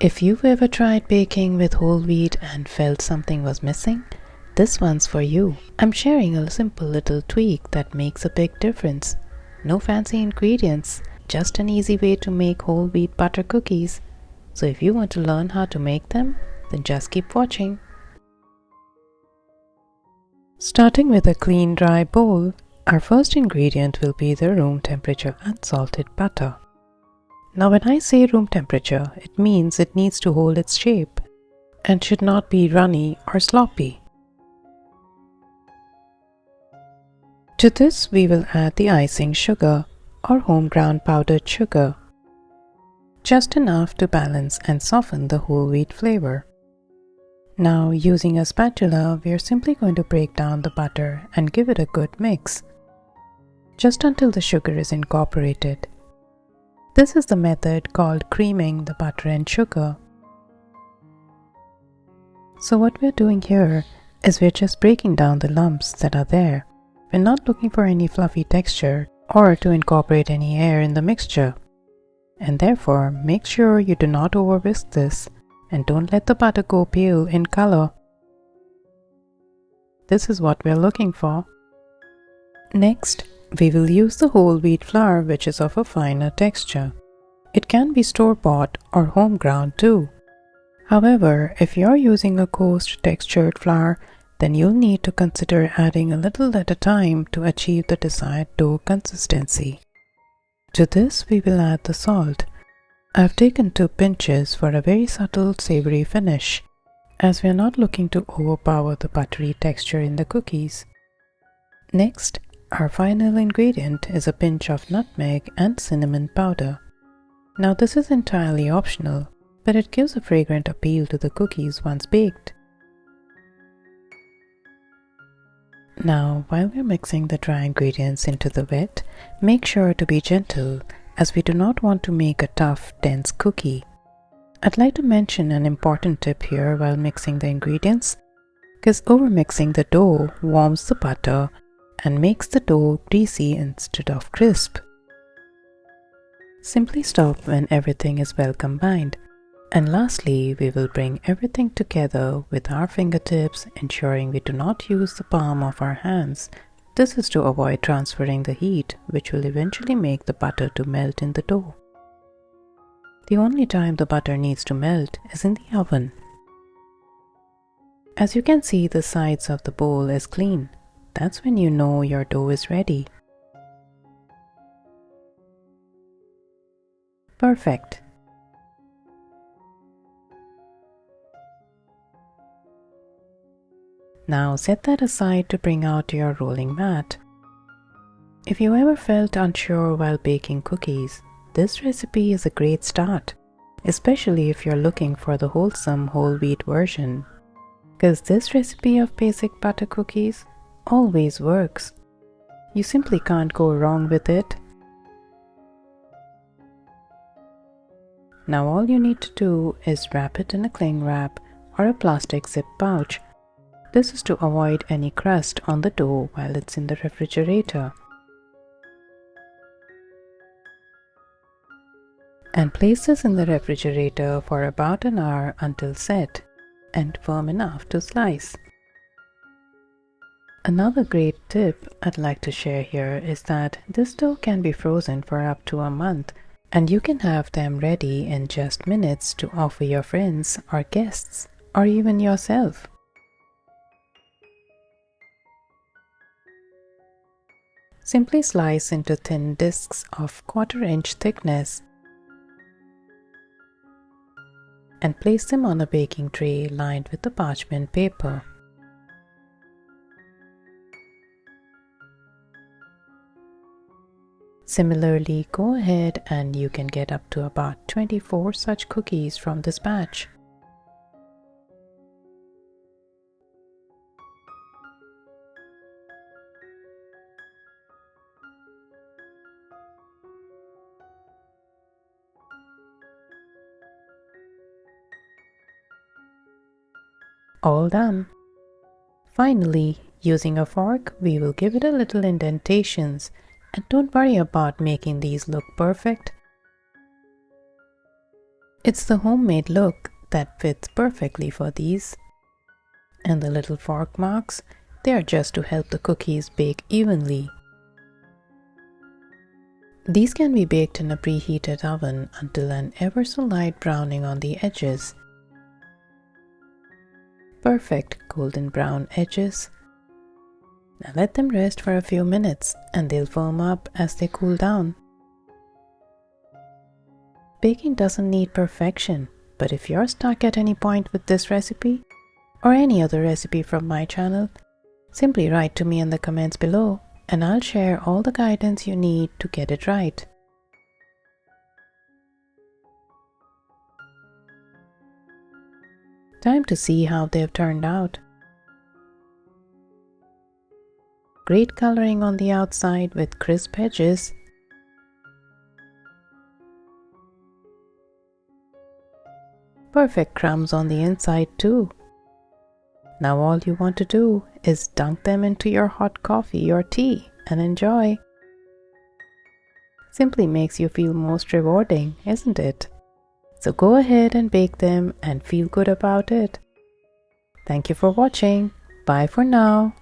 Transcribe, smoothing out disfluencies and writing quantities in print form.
If you've ever tried baking with whole wheat and felt something was missing, this one's for you. I'm sharing a simple little tweak that makes a big difference. No fancy ingredients, just an easy way to make whole wheat butter cookies. So if you want to learn how to make them, then just keep watching. Starting with a clean dry bowl, our first ingredient will be the room temperature unsalted butter. Now when I say room temperature, it means it needs to hold its shape and should not be runny or sloppy. To this we will add the icing sugar or home ground powdered sugar, just enough to balance and soften the whole wheat flavor. Now using a spatula, we are simply going to break down the butter and give it a good mix, just until the sugar is incorporated. This is the method called creaming the butter and sugar. So what we're doing here is we're just breaking down the lumps that are there. We're not looking for any fluffy texture or to incorporate any air in the mixture. And therefore, make sure you do not over whisk this and don't let the butter go pale in color. This is what we're looking for. Next, we will use the whole wheat flour, which is of a finer texture. It can be store-bought or home ground too. However, if you're using a coarse textured flour, then you'll need to consider adding a little at a time to achieve the desired dough consistency. To this we will add the salt. I've taken 2 pinches for a very subtle savory finish, as we are not looking to overpower the buttery texture in the cookies. Next, our final ingredient is a pinch of nutmeg and cinnamon powder. Now this is entirely optional, but it gives a fragrant appeal to the cookies once baked. Now, while we're mixing the dry ingredients into the wet, make sure to be gentle, as we do not want to make a tough, dense cookie. I'd like to mention an important tip here while mixing the ingredients, because overmixing the dough warms the butter and makes the dough greasy instead of crisp. Simply stop when everything is well combined. And lastly, we will bring everything together with our fingertips, ensuring we do not use the palm of our hands. This is to avoid transferring the heat, which will eventually make the butter to melt in the dough. The only time the butter needs to melt is in the oven. As you can see, the sides of the bowl is clean. That's when you know your dough is ready. Perfect. Now set that aside to bring out your rolling mat. If you ever felt unsure while baking cookies, this recipe is a great start, especially if you're looking for the wholesome whole wheat version, because this recipe of basic butter cookies always works. You simply can't go wrong with it. Now all you need to do is wrap it in a cling wrap or a plastic zip pouch. This is to avoid any crust on the dough while it's in the refrigerator. And place this in the refrigerator for about an hour until set and firm enough to slice. Another great tip I'd like to share here is that this dough can be frozen for up to a month, and you can have them ready in just minutes to offer your friends or guests or even yourself. Simply slice into thin discs of 1/4 inch thickness and place them on a baking tray lined with the parchment paper. Similarly, go ahead and you can get up to about 24 such cookies from this batch. All done. Finally, using a fork, we will give it a little indentations, and don't worry about making these look perfect. It's the homemade look that fits perfectly for these. And the little fork marks, they are just to help the cookies bake evenly. These can be baked in a preheated oven until an ever so light browning on the edges. Perfect golden brown edges. Now let them rest for a few minutes and they'll firm up as they cool down. Baking doesn't need perfection, but if you're stuck at any point with this recipe or any other recipe from my channel, simply write to me in the comments below and I'll share all the guidance you need to get it right. Time to see how they've turned out. Great coloring on the outside with crisp edges. Perfect crumbs on the inside too. Now all you want to do is dunk them into your hot coffee or tea and enjoy. Simply makes you feel most rewarding, isn't it? So go ahead and bake them and feel good about it. Thank you for watching. Bye for now.